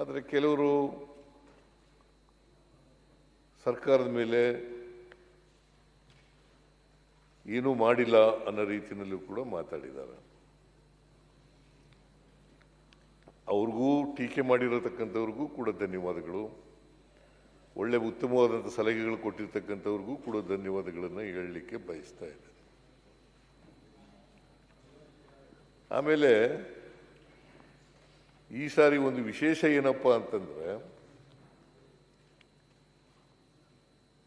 ಆದರೆ ಕೆಲವರು ಸರ್ಕಾರದ ಮೇಲೆ ಏನೂ ಮಾಡಿಲ್ಲ ಅನ್ನೋ ರೀತಿಯಲ್ಲೂ ಕೂಡ ಮಾತಾಡಿದ್ದಾರೆ. ಅವ್ರಿಗೂ ಟೀಕೆ ಮಾಡಿರತಕ್ಕಂಥವ್ರಿಗೂ ಕೂಡ ಧನ್ಯವಾದಗಳು. ಒಳ್ಳೆ ಉತ್ತಮವಾದಂಥ ಸಲಹೆಗಳು ಕೊಟ್ಟಿರ್ತಕ್ಕಂಥವ್ರಿಗೂ ಕೂಡ ಧನ್ಯವಾದಗಳನ್ನು ಹೇಳಲಿಕ್ಕೆ ಬಯಸ್ತಾ ಇದ್ದೇನೆ. ಆಮೇಲೆ ಈ ಸಾರಿ ಒಂದು ವಿಶೇಷ ಏನಪ್ಪ ಅಂತಂದ್ರೆ,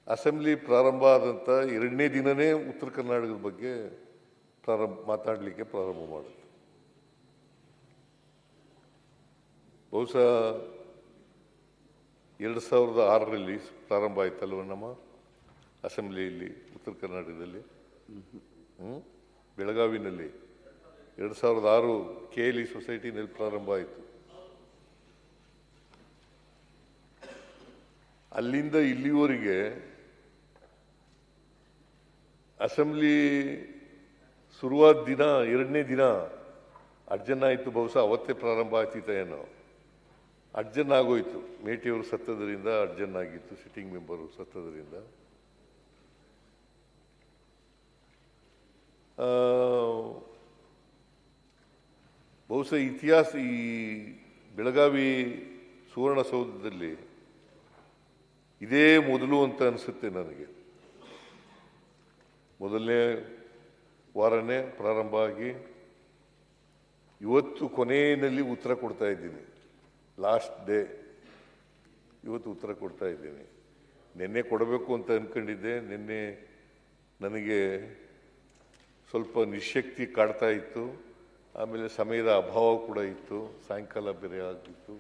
ಅಸೆಂಬ್ಲಿ ಪ್ರಾರಂಭ ಆದಂಥ 2ನೇ ದಿನನೇ ಉತ್ತರ ಕರ್ನಾಟಕದ ಬಗ್ಗೆ ಮಾತಾಡಲಿಕ್ಕೆ ಪ್ರಾರಂಭ ಮಾಡುತ್ತೆ. ಬಹುಶಃ 2006ರಲ್ಲಿ ಪ್ರಾರಂಭ ಆಯ್ತಲ್ವ ನಮ್ಮ ಅಸೆಂಬ್ಲಿಯಲ್ಲಿ ಉತ್ತರ ಕರ್ನಾಟಕದಲ್ಲಿ. ಬೆಳಗಾವಿನಲ್ಲಿ 2006 KLE ಸೊಸೈಟಿನಲ್ಲಿ ಪ್ರಾರಂಭ ಆಯಿತು. ಅಲ್ಲಿಂದ ಇಲ್ಲಿವರೆಗೆ ಅಸೆಂಬ್ಲಿ ಶುರುವಾದ ದಿನ 2ನೇ ದಿನ ಅರ್ಜನ್ ಆಯಿತು. ಬಹುಶಃ ಅವತ್ತೇ ಪ್ರಾರಂಭ ಆಗ್ತಿತ್ತ ಏನೋ, ಅರ್ಜನ್ ಆಗೋಯ್ತು. ಮೇಟಿಯವರು ಸತ್ತದ್ರಿಂದ ಅರ್ಜನ್ ಆಗಿತ್ತು, ಸಿಟ್ಟಿಂಗ್ ಮೆಂಬರು ಸತ್ತದ್ರಿಂದ. ಬಹುಶಃ ಇತಿಹಾಸ ಈ ಬೆಳಗಾವಿ ಸುವರ್ಣಸೌಧದಲ್ಲಿ ಇದೇ ಮೊದಲು ಅಂತ ಅನಿಸುತ್ತೆ ನನಗೆ. ಮೊದಲನೇ ವಾರನೇ ಪ್ರಾರಂಭ ಆಗಿ ಇವತ್ತು ಕೊನೆಯಲ್ಲಿ ಉತ್ತರ ಕೊಡ್ತಾ ಇದ್ದೀನಿ. ಲಾಸ್ಟ್ ಡೇ ಇವತ್ತು ಉತ್ತರ ಕೊಡ್ತಾ ಇದ್ದೀನಿ. ನಿನ್ನೆ ಕೊಡಬೇಕು ಅಂತ ಅಂದ್ಕೊಂಡಿದ್ದೆ. ನಿನ್ನೆ ನನಗೆ ಸ್ವಲ್ಪ ನಿಶಕ್ತಿ ಕಾಡ್ತಾ ಇತ್ತು. ಆಮೇಲೆ ಸಮಯದ ಅಭಾವ ಕೂಡ ಇತ್ತು, ಸಾಯಂಕಾಲ ಬೇರೆ ಆಗಿತ್ತು.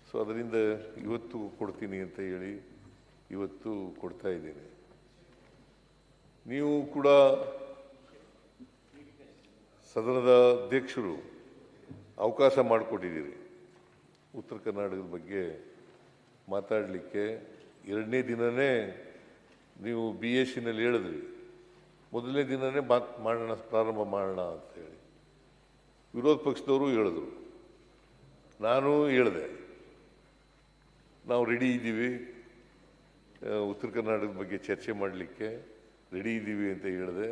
ಸೊ ಅದರಿಂದ ಇವತ್ತು ಕೊಡ್ತೀನಿ ಅಂತ ಹೇಳಿ ಇವತ್ತು ಕೊಡ್ತಾ ಇದ್ದೀನಿ. ನೀವು ಕೂಡ ಸದನದ ಅಧ್ಯಕ್ಷರು ಅವಕಾಶ ಮಾಡಿಕೊಟ್ಟಿದ್ದೀರಿ ಉತ್ತರ ಕರ್ನಾಟಕದ ಬಗ್ಗೆ ಮಾತಾಡಲಿಕ್ಕೆ. 2ನೇ ದಿನನೇ ನೀವು BScನಲ್ಲಿ ಹೇಳಿದ್ರಿ, ಮೊದಲನೇ ದಿನನೇ ಮಾಡೋಣ, ಪ್ರಾರಂಭ ಮಾಡೋಣ ಅಂತ ಹೇಳಿ. ವಿರೋಧ ಪಕ್ಷದವರು ಹೇಳಿದ್ರು, ನಾನು ಹೇಳಿದೆ ನಾವು ರೆಡಿ ಇದ್ದೀವಿ, ಉತ್ತರ ಕರ್ನಾಟಕದ ಬಗ್ಗೆ ಚರ್ಚೆ ಮಾಡಲಿಕ್ಕೆ ರೆಡಿ ಇದ್ದೀವಿ ಅಂತ ಹೇಳಿದೆ.